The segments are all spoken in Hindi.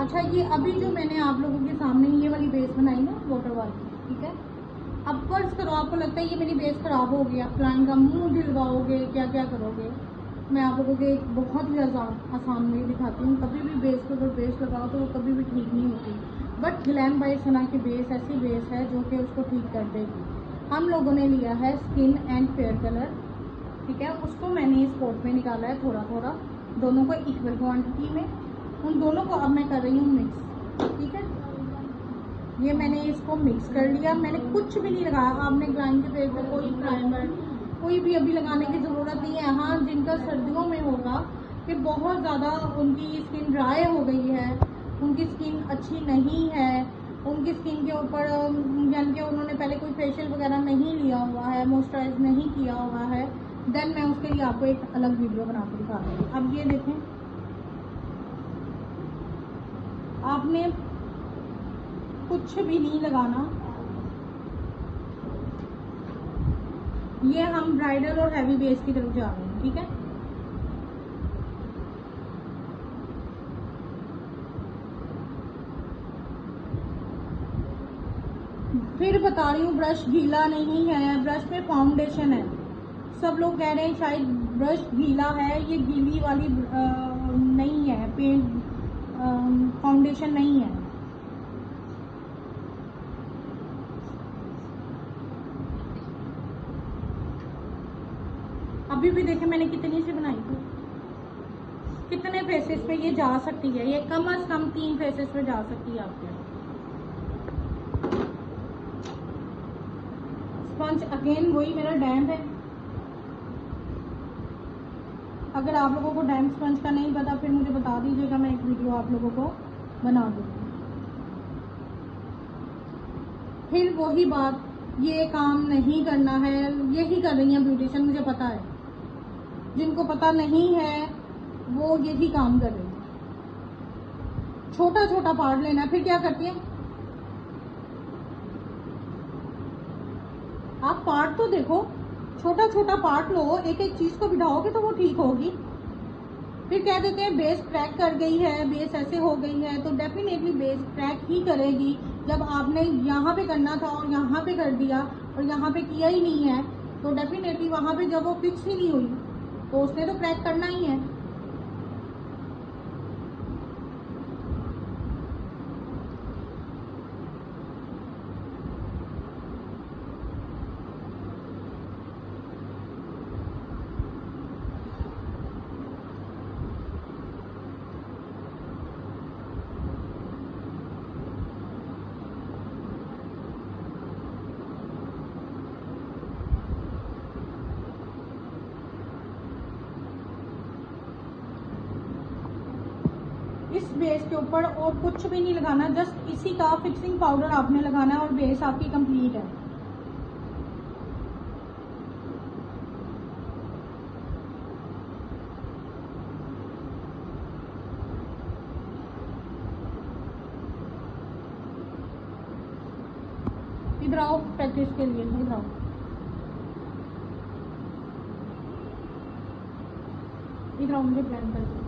अच्छा, ये अभी जो मैंने आप लोगों के सामने ये वाली बेस बनाई ना वाटर वाली, ठीक है। अब फर्ज करो आपको लगता है ये मेरी बेस खराब हो गया, क्लाइंट का मुंह दिलवाओगे, क्या क्या करोगे। मैं आप लोगों को एक बहुत ही आसान वे दिखाती हूँ। कभी भी बेस को अगर बेस लगाओ तो वो कभी भी ठीक नहीं होती, बट ग्लैम बाय सना की बेस ऐसी बेस है जो कि उसको ठीक कर देगी। हम लोगों ने लिया है स्किन एंड फेयर कलर, ठीक है। उसको मैंने इस पॉट में निकाला है थोड़ा थोड़ा, दोनों को इक्वल क्वांटिटी में। उन दोनों को अब मैं कर रही हूँ मिक्स, ठीक है। ये मैंने इसको मिक्स कर लिया, मैंने कुछ भी नहीं लगाया। आपने क्लाइंट के फेस पे कोई प्राइमर कोई भी अभी लगाने की ज़रूरत नहीं है। हाँ, जिनका सर्दियों में होगा कि बहुत ज़्यादा उनकी स्किन ड्राई हो गई है, उनकी स्किन अच्छी नहीं है, उनकी स्किन के ऊपर यानी कि उन्होंने पहले कोई फेशियल वगैरह नहीं लिया हुआ है, मॉइस्चराइज नहीं किया हुआ है, देन मैं उसके लिए आपको एक अलग वीडियो बना के दिखा दूँगी। अब ये देखें, आपने कुछ भी नहीं लगाना। ये हम ब्राइडल और हैवी बेस की तरफ जा रहे हैं, ठीक है। फिर बता रही हूँ, ब्रश गीला नहीं है, ब्रश में फाउंडेशन है। सब लोग कह रहे हैं शायद ब्रश गीला है, ये गीली वाली नहीं है, पेंट फाउंडेशन नहीं है। अभी भी देखें मैंने कितनी सी बनाई थी, कितने फेसेस पे ये जा सकती है, ये कम से कम 3 फेसेस पे जा सकती है आपके। स्पंज अगेन वही मेरा डैम्प है। अगर आप लोगों को डैम्प स्पंज का नहीं पता फिर मुझे बता दीजिएगा, मैं एक वीडियो आप लोगों को बना दूँगी। फिर वही बात, ये काम नहीं करना है, यही कर रही हैं ब्यूटिशियन, मुझे पता है। जिनको पता नहीं है वो यही काम कर रही है। छोटा छोटा पार्ट लेना है, फिर क्या करती है आप, पार्ट तो देखो, छोटा छोटा पार्ट लो, एक एक चीज को बिठाओगे तो वो ठीक होगी। फिर कह देते हैं बेस क्रैक कर गई है, बेस ऐसे हो गई है, तो डेफिनेटली बेस क्रैक ही करेगी। जब आपने यहाँ पे करना था और यहाँ पे कर दिया और यहाँ पे किया ही नहीं है, तो डेफिनेटली वहाँ पे जब वो फिक्स ही नहीं हुई तो उसने तो क्रैक करना ही है। इस बेस के ऊपर और कुछ भी नहीं लगाना, जस्ट इसी का फिक्सिंग पाउडर आपने लगाना है और बेस आपकी कंप्लीट है। इधर आओ प्रैक्टिस के लिए, इधर आओ, इधर आओ, मुझे ब्लेंड कर दो।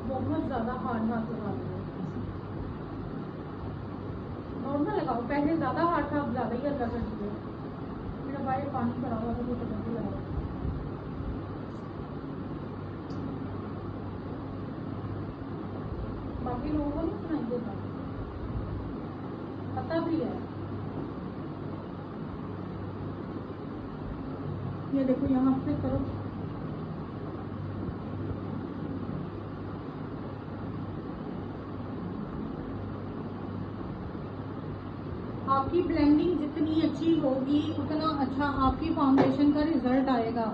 बहुत ज्यादा हार्ड हाथ लगा दो, नॉर्मल लगाओ। पहले ज्यादा हार्ड था, अब ज्यादा ही हल्का कर दिया। मेरा भाई पानी भरा हुआ था तो जल्दी लगाओ। बाकी लोगों को नहीं सुनाई देता, पता भी है। ये देखो यहाँ पे करो, आपकी ब्लेंडिंग जितनी अच्छी होगी उतना अच्छा आपकी फाउंडेशन का रिजल्ट आएगा।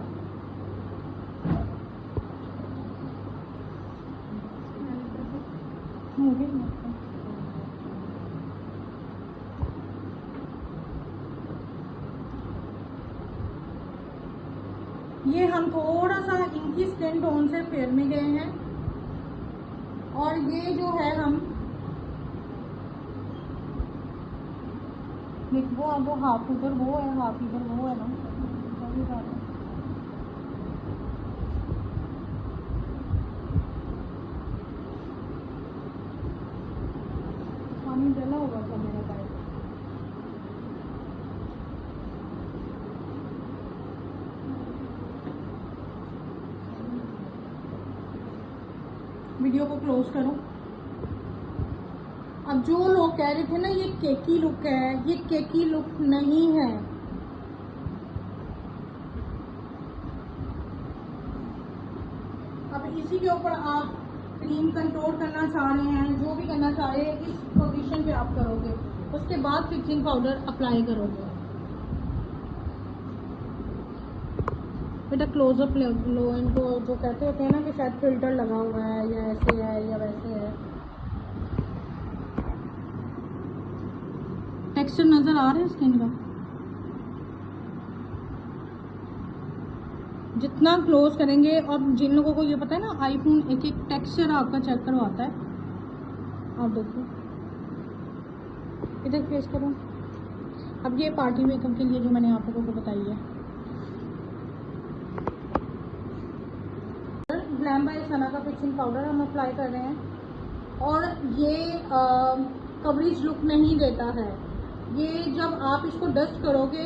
हो गई। ये हम थोड़ा सा इनकी स्किन टोन से फेयर में गए हैं, और ये जो है हम वो हाफ उधर वो है, हाफ इधर वो है ना। पानी डला होगा था मेरा पाइप। वीडियो को क्लोज करो। अब जो लोग कह रहे थे ना ये केकी लुक है, ये केकी लुक नहीं है। अब इसी के ऊपर आप क्रीम कंट्रोल करना चाह रहे हैं, जो भी करना चाह रहे हैं, इस पोजीशन पे आप करोगे, उसके बाद फिक्सिंग पाउडर अप्लाई करोगे। बेटा क्लोजअप लो इनको, जो कहते होते हैं ना कि शायद फिल्टर लगा हुआ है या ऐसे है या वैसे है। टेक्सचर नजर आ रहा है स्किन का? जितना क्लोज करेंगे, और जिन लोगों को ये पता है ना आईफोन एक एक टेक्सचर आपका चेक करवाता है, आप देखो इधर फेस करो। अब ये पार्टी मेकअप के लिए जो मैंने आप लोगों को बताई है, ग्लैम बाय सना का फिक्सिंग पाउडर हम अप्लाई कर रहे हैं। और ये कवरेज लुक नहीं देता है। ये जब आप इसको डस्ट करोगे,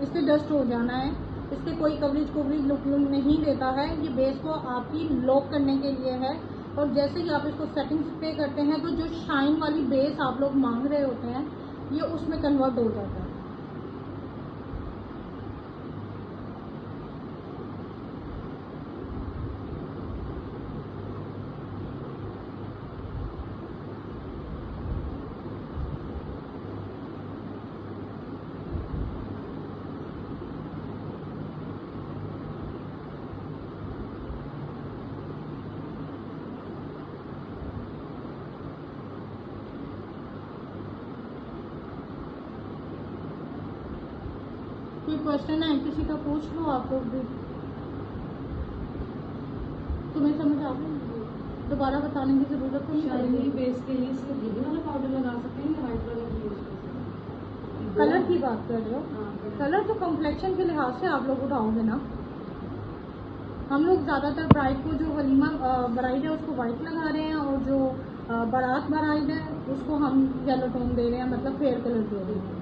इससे डस्ट हो जाना है, इससे कोई कवरेज लुक नहीं देता है। ये बेस को आपकी लॉक करने के लिए है, और जैसे ही आप इसको सेटिंग स्प्रे करते हैं तो जो शाइन वाली बेस आप लोग मांग रहे होते हैं, ये उसमें कन्वर्ट हो जाता है। कोई क्वेश्चन है किसी का पूछ लो आप लोग भी। तुम्हें समझ आ गई? दोबारा बताने की जरूरत नहीं है। बेस के लिए सिर्फ ग्रीन वाला पाउडर लगा सकते हैं या व्हाइट वाला भी यूज कर सकते हैं? कलर की बात कर रहे हो? कलर तो कम्प्लेक्शन के लिहाज से आप लोग उठाओगे ना। हम लोग ज़्यादातर ब्राइड को, जो वलीमा ब्राइड है उसको वाइट लगा रहे हैं, और जो बारात ब्राइड है उसको हम येलो टोन दे रहे हैं, मतलब फेयर कलर दे रहे हैं।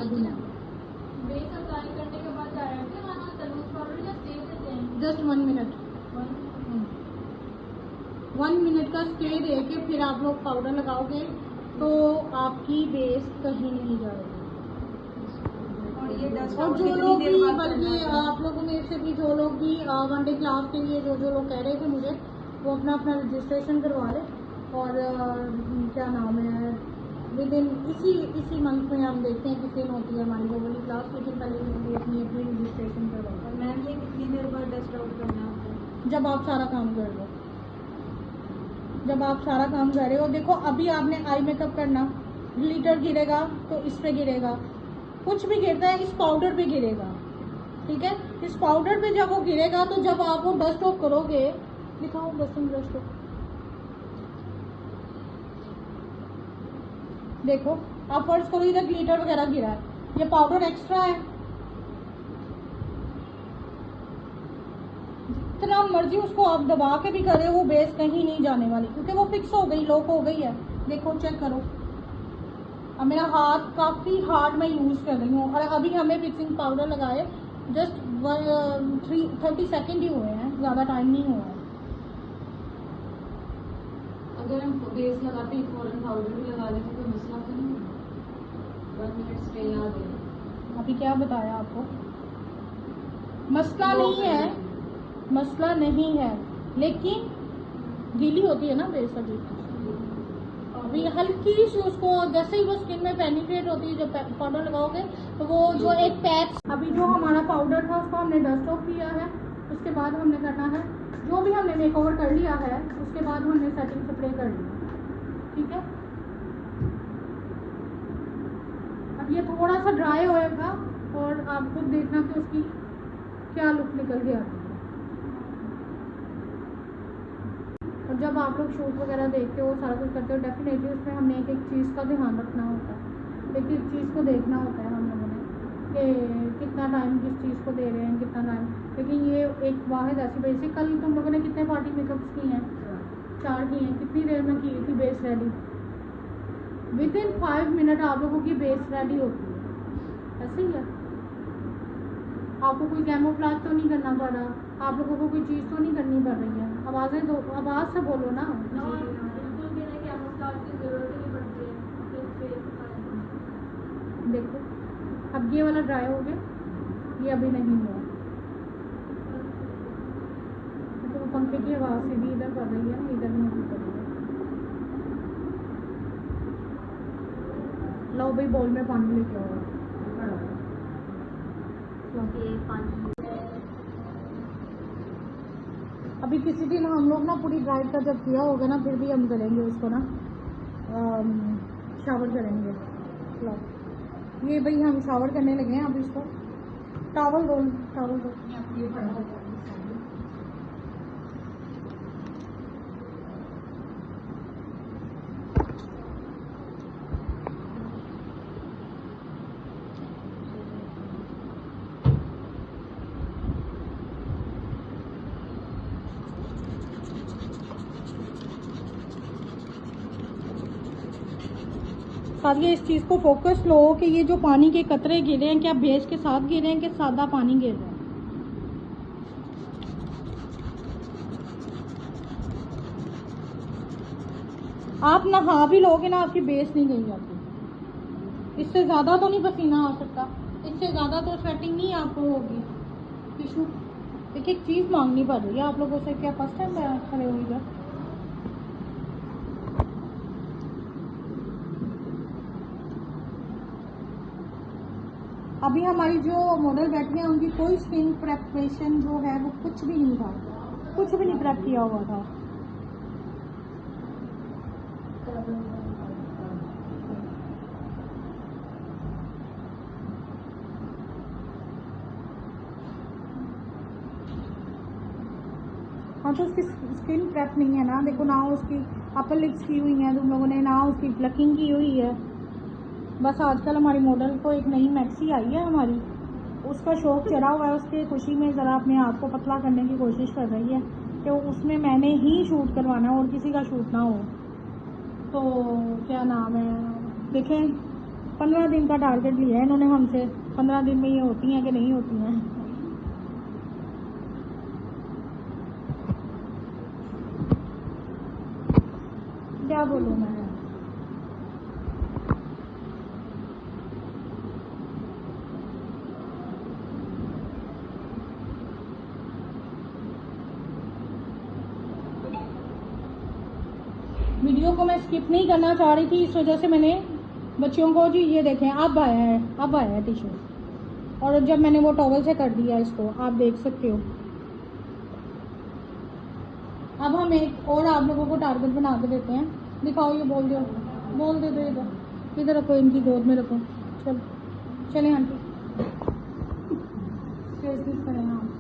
बेस अप्लाई करने के बाद डायरेक्टली लगाना तरबूज पाउडर या स्टे देते हैं? जस्ट 1 मिनट, 1 मिनट का स्टे दे के फिर आप लोग पाउडर लगाओगे तो आपकी बेस कहीं नहीं जाएगी। और जो लोग भी, बल्कि आप लोगों में से भी जो लोग भी 1 डे क्लास के लिए जो लोग कह रहे थे मुझे, वो अपना रजिस्ट्रेशन करवा ले। और क्या नाम है, विद इन इसी मंथ में हम देखते हैं किस दिन होती है हमारी वो वाली क्लास, लेकिन पहले वो अपनी रजिस्ट्रेशन करवाएं। मैम ये कितनी देर बाद डस्ट आउट करना होता है? जब आप सारा काम कर लो, जब आप सारा काम कर रहे हो। देखो अभी आपने आई मेकअप करना, ग्लिटर गिरेगा तो इस पे गिरेगा, कुछ भी गिरता है इस पाउडर पे गिरेगा, ठीक है। इस पाउडर पे जब वो गिरेगा तो जब आप वो डस्ट ऑफ करोगे, दिखाओ डस्टिंग ब्रश को, देखो आप फर्ज करो इधर ग्लिटर वगैरह गिरा है, ये पाउडर एक्स्ट्रा है। जितना मर्जी उसको आप दबा के भी करे, वो बेस कहीं नहीं जाने वाली, क्योंकि वो फिक्स हो गई, लॉक हो गई है। देखो चेक करो, अब मेरा हाथ काफ़ी हार्ड मैं यूज़ कर रही हूँ, और अभी हमें फिक्सिंग पाउडर लगाए जस्ट 30 सेकेंड ही हुए हैं, ज़्यादा टाइम नहीं हुआ है। अगर हम बेस लगाते ही फौरन पाउडर भी लगा लेते तो मसला तो नहीं होगा? 1 मिनट स्टे याद है। अभी क्या बताया आपको? मसला नहीं है, मसला नहीं है, लेकिन गीली होती है ना बेस अभी हल्की सी, उसको जैसे ही वो स्किन में पेनिट्रेट होती है, जब पाउडर लगाओगे तो वो जो एक पैच, अभी जो हमारा पाउडर था उसको हमने डस्ट ऑफ किया है। उसके बाद हमने करना है, जो भी हमने मेकओवर कर लिया है उसके बाद हमने सेटिंग स्प्रे कर लिया, ठीक है। अब ये थोड़ा सा ड्राई होएगा और आप खुद देखना कि उसकी क्या लुक निकल के आती है। और जब आप लोग शूट वगैरह देखते हो, सारा कुछ करते हो, डेफिनेटली उसमें हमने एक एक चीज़ का ध्यान रखना होता है, एक एक चीज़ को देखना होता है हम लोगों ने कि कितना टाइम किस चीज़ को दे रहे हैं, कितना टाइम। लेकिन ये एक वाहिद ऐसी बेसिक, कल तुम लोगों ने कितने पार्टी मेकअप्स की हैं? 4 की हैं। कितनी देर में की थी base ready? With in 5 minute आप लोगों की बेस रेडी होती है। ऐसे ही है, आपको कोई कैमोफ्लेज तो नहीं करना पड़ रहा, आप लोगों को कोई चीज़ तो नहीं करनी पड़ रही है। आवाज़ें दो, आवाज़ से बोलो ना। बिल्कुल भी नहीं, कैमोफ्लेज की जरूरत ही नहीं पड़ती है अपने फेस पर। देखो अब ये वाला ड्राई हो गया, ये अभी नहीं हुआ, तो पंखे की आवाज़ सीधी इधर कर रही है, इधर नहीं कर रही है। लो भाई बोल में पानी लेके आओ। अभी किसी दिन हम लोग ना पूरी ड्राइव का जब किया होगा ना, फिर भी हम करेंगे उसको ना, शावर करेंगे। लो ये भाई हम शावर करने लगे हैं। अब इसको टॉवल रोल, टॉवल रोल। साथ ये इस चीज़ को फोकस लो कि ये जो पानी के कतरे गिरे हैं, क्या बेस के साथ गिरे हैं कि सादा पानी गिर रहा है। आप नहा भी लोगे ना, आपकी बेस नहीं गई जाती। इससे ज़्यादा तो नहीं पसीना आ सकता, इससे ज़्यादा तो स्वेटिंग नहीं आपको होगी। टिशू एक एक चीज़ मांगनी पड़ रही है आप लोगों से। क्या फर्स्ट टाइम खड़े हुई है? अभी हमारी जो मॉडल बैठी है उनकी कोई स्किन प्रेपरेशन जो है वो कुछ भी नहीं था, कुछ भी नहीं प्रेप किया हुआ था। हाँ तो उसकी स्किन प्रेप नहीं है ना, देखो ना उसकी अपर लिप्स की हुई हैं तुम लोगों ने, ना उसकी प्लकिंग की हुई है। बस आजकल हमारी मॉडल को एक नई मैक्सी आई है हमारी, उसका शौक चढ़ा हुआ है, उसके खुशी में ज़रा अपने आप को पतला करने की कोशिश कर रही है कि उसमें मैंने ही शूट करवाना है और किसी का शूट ना हो। तो क्या नाम है, देखें 15 दिन का टारगेट लिया है इन्होंने हमसे। 15 दिन में ये होती हैं कि नहीं होती हैं। क्या बोलूँ मैं। वीडियो को मैं स्किप नहीं करना चाह रही थी, इस वजह से मैंने बच्चों को जी ये देखें अब आया है टिश्यू, और जब मैंने वो टॉवल से कर दिया इसको, आप देख सकते हो। अब हम एक और आप लोगों को टारगेट बना के देते हैं। दिखाओ, ये बोल दो इधर रखो, इनकी गोद में रखो। चलो चलें आंटी, फेस दिस करें आप।